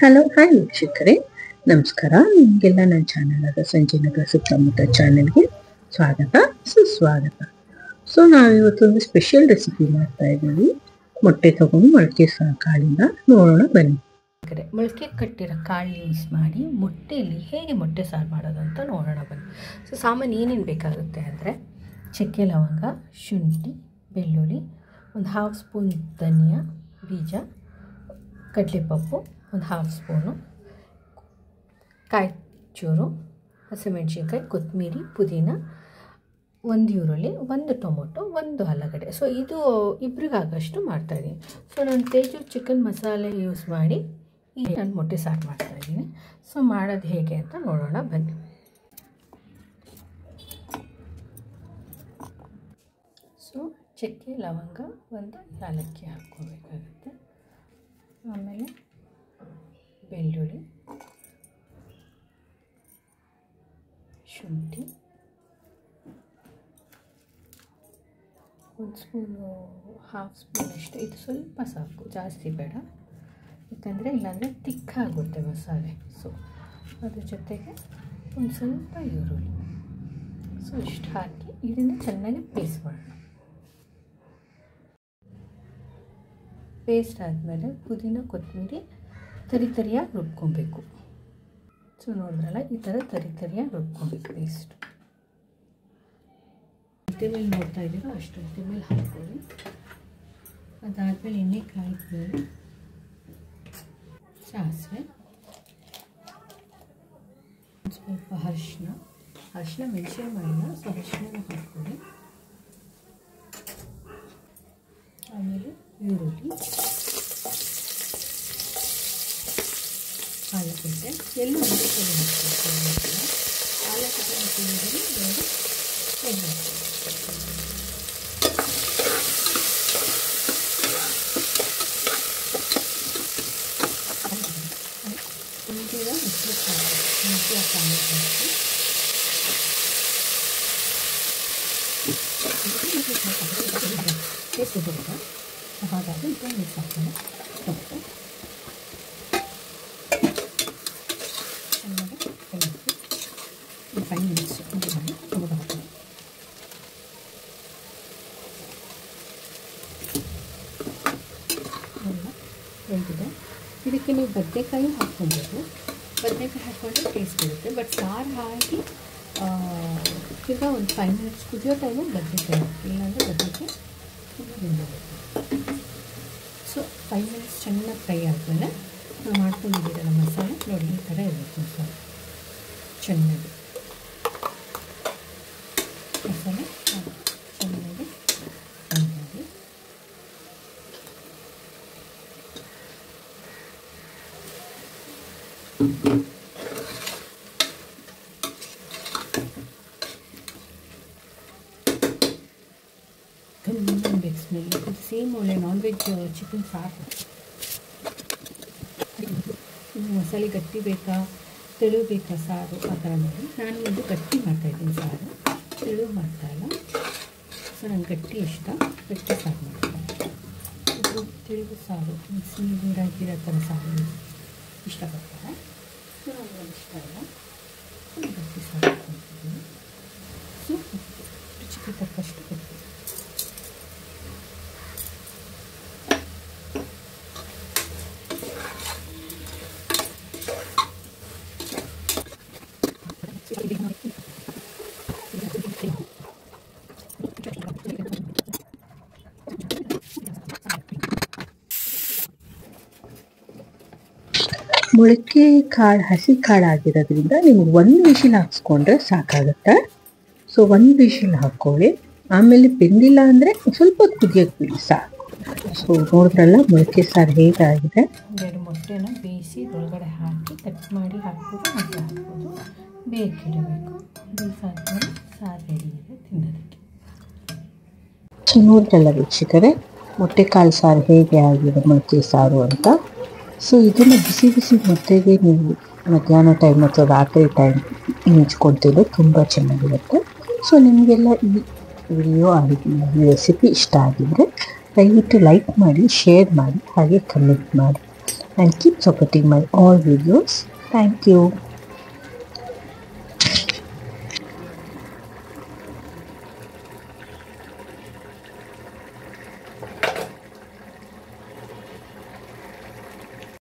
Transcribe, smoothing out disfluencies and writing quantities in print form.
Hello hi ವೀಕ್ಷಕರೇ, ನಮಸ್ಕಾರ. ನಿಮಗೆಲ್ಲ ನನ್ನ ಚಾನಲ್ ಆದ ಸಂಜಯನಗರ ಸುತ್ತಮುತ್ತ ಚಾನೆಲ್ಗೆ ಸ್ವಾಗತ, ಸುಸ್ವಾಗತ. ಸೊ ನಾವಿವತ್ತೊಂದು ಸ್ಪೆಷಲ್ ರೆಸಿಪಿ ಮಾಡ್ತಾ ಇದ್ದೀವಿ. ಮೊಟ್ಟೆ ತಗೊಂಡು ಮೊಳಕೆ ಕಾಳಿಂದ ನೋಡೋಣ ಬನ್ನಿ. ಮೊಳಕೆ ಕಟ್ಟಿರೋ ಕಾಳು ಯೂಸ್ ಮಾಡಿ ಮೊಟ್ಟೆಯಲ್ಲಿ ಹೇಗೆ ಮೊಟ್ಟೆ ಸಾರು ಮಾಡೋದು ಅಂತ ನೋಡೋಣ ಬನ್ನಿ. ಸೊ ಸಾಮಾನ್ಯ ಏನೇನು ಬೇಕಾಗುತ್ತೆ ಅಂದರೆ ಚಕ್ಕೆ ಲವಂಗ, ಶುಂಠಿ, ಬೆಳ್ಳುಳ್ಳಿ, ಒಂದು 1/2 ಸ್ಪೂನ್ ಧನಿಯಾ ಬೀಜ, ಕಡಲೆಪಪ್ಪು ಒಂದು 1/2 ಸ್ಪೂನು, ಕಾಯಿ ಚೂರು, ಹಸಿಮೆಣಸಿನ್ಕಾಯಿ, ಕೊತ್ತಂಬರಿ, ಪುದೀನ, 1 ಈರುಳ್ಳಿ, 1 ಟೊಮೊಟೊ, 1 ಆಲೂಗಡ್ಡೆ. ಸೊ ಇದು ಇಬ್ಬರಿಗಾಗಷ್ಟು ಮಾಡ್ತಾಯಿದ್ದೀನಿ. ಸೊ ನಾನು ತೇಜು ಚಿಕನ್ ಮಸಾಲೆ ಯೂಸ್ ಮಾಡಿ ನಾನು ಮೊಟ್ಟೆ ಸಾರು ಮಾಡ್ತಾಯಿದ್ದೀನಿ. ಸೊ ಮಾಡೋದು ಹೇಗೆ ಅಂತ ನೋಡೋಣ ಬನ್ನಿ. ಸೊ ಚಕ್ಕೆ ಲವಂಗ, 1 ಏಲಕ್ಕಿ ಹಾಕ್ಕೋಬೇಕಾಗುತ್ತೆ. ಆಮೇಲೆ ಬೆಳ್ಳುಳ್ಳಿ, ಶುಂಠಿ, 1 ಸ್ಪೂನು, 1/2 ಸ್ಪೂನಷ್ಟು. ಇದು ಸ್ವಲ್ಪ ಸಾಕು, ಜಾಸ್ತಿ ಬೇಡ, ಯಾಕಂದರೆ ಇಲ್ಲಾಂದರೆ ತಿಕ್ಕಾಗುತ್ತೆ ಮಸಾಲೆ. ಸೊ ಅದ್ರ ಜೊತೆಗೆ ಒಂದು ಸ್ವಲ್ಪ ಈರುಳ್ಳಿ. ಸೊ ಇಷ್ಟು ಹಾಕಿ ಇದನ್ನು ಚೆನ್ನಾಗಿ ಪೇಸ್ಟ್ ಮಾಡೋಣ. ಪೇಸ್ಟ್ ಆದಮೇಲೆ ಪುದೀನ, ಕೊತ್ತಂಬರಿ ತರಿಯಾಗಿ ರುಬ್ಕೊಬೇಕು. ಸೊ ನೋಡಿದ್ರಲ್ಲ, ಈ ಥರ ತರಿಯಾಗಿ ರುಬ್ಕೊಬೇಕು ಪೇಸ್ಟ್. ಅಳತೆ ಮೇಲೆ ನೋಡ್ತಾ ಇದ್ದೀರೋ ಅಷ್ಟು ಅಳತೆ ಮೇಲೆ ಹಾಕ್ಕೊಳ್ಳಿ. ಅದಾದಮೇಲೆ ಎಣ್ಣೆ ಕಾಯಿದ್ಮೇಲೆ ಸಾಸಿವೆ, ಸ್ವಲ್ಪ ಅರಿಶಿನ ಮೆಣಸಿನ ಮಾಡಿಲ್ಲ, ಸೊ ಅರಿಶಿನ ಹಾಕ್ಕೊಳ್ಳಿ. ಆಮೇಲೆ ಈರುಳ್ಳಿ, ಆಲೂಗಡ್ಡೆ, ಎಲ್ಲ ಒಂದೇ ಕಡೆ ಹಾಕ್ಬೇಕು. ಆಲೂಗಡ್ಡೆ ಮತ್ತು ಈರುಳ್ಳಿ ಎರಡು ಎಣ್ಣೆ ಮುಂದಿನ ಮೆಣಸಿನ ಕಾಯಿ ಹಾಕಿ ಟೇಸ್ಟ್ ಬರುತ್ತೆ. ಹಾಗಾಗಿ ಇದನ್ನು ಮಿಕ್ಸ್ ಹಾಕೋಣ. ಚೆನ್ನಾಗಿ ಕಲಿಸಿ 5 ಮಿನಿಟ್ಸ್ ಮಾಡಿ ಟೊಮೊಟೊ ಹಾಕೋಣ. ಎಲ್ಲ ಬೆಂದಿದೆ. ಇದಕ್ಕೆ ನೀವು ಬದನೆಕಾಯಿ ಹಾಕ್ಕೊಬೋದು. ಬದನೆಕಾಯಿ ಹಾಕ್ಕೊಂಡ್ರೆ ಟೇಸ್ಟ್ ಇರುತ್ತೆ. ಬಟ್ ಸಾರು ಹಾಕಿ ಈಗ ಒಂದು 5 ಮಿನಿಟ್ಸ್ ಕುದಿಯೋ ಟೈಮಲ್ಲಿ ಬದನೆಕಾಯಿ ಹಾಕಿ, ಇಲ್ಲಾಂದರೆ ಬದನೆಕಾಯಿ ತುಂಬ ಬೆಂದೋಗುತ್ತೆ. ಸೊ 5 ಮಿನಿಟ್ಸ್ ಚೆನ್ನಾಗಿ ಫ್ರೈ ಆದಮೇಲೆ ನಾವು ಮಾಡ್ಕೊಂಡಿದ್ದೀರಲ್ಲ ಮಸಾಲೆ, ನೋಡಿ ಈ ಥರ ಇರಬೇಕು ಮಸಾಲೆ. ಚೆನ್ನಾಗಿ ಮಸಾಲೆ ಚೆನ್ನಾಗಿ ಫ್ರೈ ಮಾಡಿ ಬೇಕು ಸ್ಮೆಲ್. ಇದು ಸೇಮ್ ಒಳ್ಳೆ ನಾನ್ ವೆಜ್ ಚಿಕನ್ ಸಾರು. ಮಸಾಲೆ ಗಟ್ಟಿ ಬೇಕಾ, ತೆಳು ಬೇಕಾ ಸಾರು, ಆ ಥರ ಮಾಡಿ. ನಾನು ಒಂದು ಗಟ್ಟಿ ಮಾಡ್ತಾಯಿದ್ದೀನಿ ಸಾರು, ತೆಳು ಮಾಡ್ತಾಯಿಲ್ಲ. ಸೊ ನನಗೆ ಗಟ್ಟಿ ಇಷ್ಟ, ಗಟ್ಟಿ ಸಾರು ಮಾಡ್ತಾರೆ. ಇದು ತೆಳು ಸಾರು, ನೀರು ಹಾಕಿರೋ ಥರ ಸಾರು ಇಷ್ಟಪಡ್ತಾರೆ. ಸೊ ನನಗೆ ಇಷ್ಟ ಇಲ್ಲ, ಗಟ್ಟಿ ಸಾರು ಹಾಕ್ಕೊಳ್ತಿದ್ದೀನಿ. ಸೊ ರುಚಿಗೆ ತಕ್ಕಷ್ಟು ಗಟ್ಟಿ. ಮೊಳಕೆ ಕಾಳು ಹಸಿ ಕಾಳು ಆಗಿರೋದ್ರಿಂದ ನೀವು 1 ವಿಷಿಲ್ ಹಾಕ್ಸ್ಕೊಂಡ್ರೆ ಸಾಕಾಗುತ್ತೆ. ಸೊ 1 ವಿಷಿಲ್ ಹಾಕ್ಕೊಳ್ಳಿ. ಆಮೇಲೆ ಬೆಂದಿಲ್ಲ ಅಂದರೆ ಸ್ವಲ್ಪ ಕುದಿಯೋಕ್ಕೆ ಬಿಡಿ, ಸಾಕು. ಸೊ ನೋಡಿದ್ರಲ್ಲ ಮೊಳಕೆ ಸಾರು ಹೇಗಾಗಿದೆ. 2 ಮೊಟ್ಟೆನ ಬೇಯಿಸಿ ಒಳಗಡೆ ಹಾಕಿ ಕಟ್ ಮಾಡಿ ಹಾಕ್ಬೋದು, ಮತ್ತೆ ಹಾಕ್ಬೋದು. ಬೇಯಿಸಿಡಬೇಕು. ಬೇಯಿಸಾದ್ಮೇಲೆ ಸಾರು ರೆಡಿ ಇದೆ ತಿನ್ನೋದಕ್ಕೆ. ಸೊ ನೋಡಿದ್ರಲ್ಲ ವೀಕ್ಷಕರೇ, ಮೊಟ್ಟೆ ಕಾಳು ಸಾರು ಹೇಗೆ ಆಗಿದೆ, ಮೊಳಕೆ ಸಾರು ಅಂತ. ಸೊ ಇದನ್ನು ಬಿಸಿ ಬಿಸಿ ಮೊಟ್ಟೆಗೆ ನೀವು ಮಧ್ಯಾಹ್ನ ಟೈಮ್ ಅಥವಾ ರಾತ್ರಿ ಟೈಮ್ ನೆಂಚ್ಕೊಳ್ತಿದ್ರೆ ತುಂಬ ಚೆನ್ನಾಗಿರುತ್ತೆ. ಸೊ ನಿಮಗೆಲ್ಲ ಈ ವಿಡಿಯೋ ಈ ರೆಸಿಪಿ ಇಷ್ಟ ಆಗಿದರೆ ದಯವಿಟ್ಟು ಲೈಕ್ ಮಾಡಿ, ಶೇರ್ ಮಾಡಿ, ಹಾಗೆ ಕಮೆಂಟ್ ಮಾಡಿ. and keep supporting my all videos. Thank you.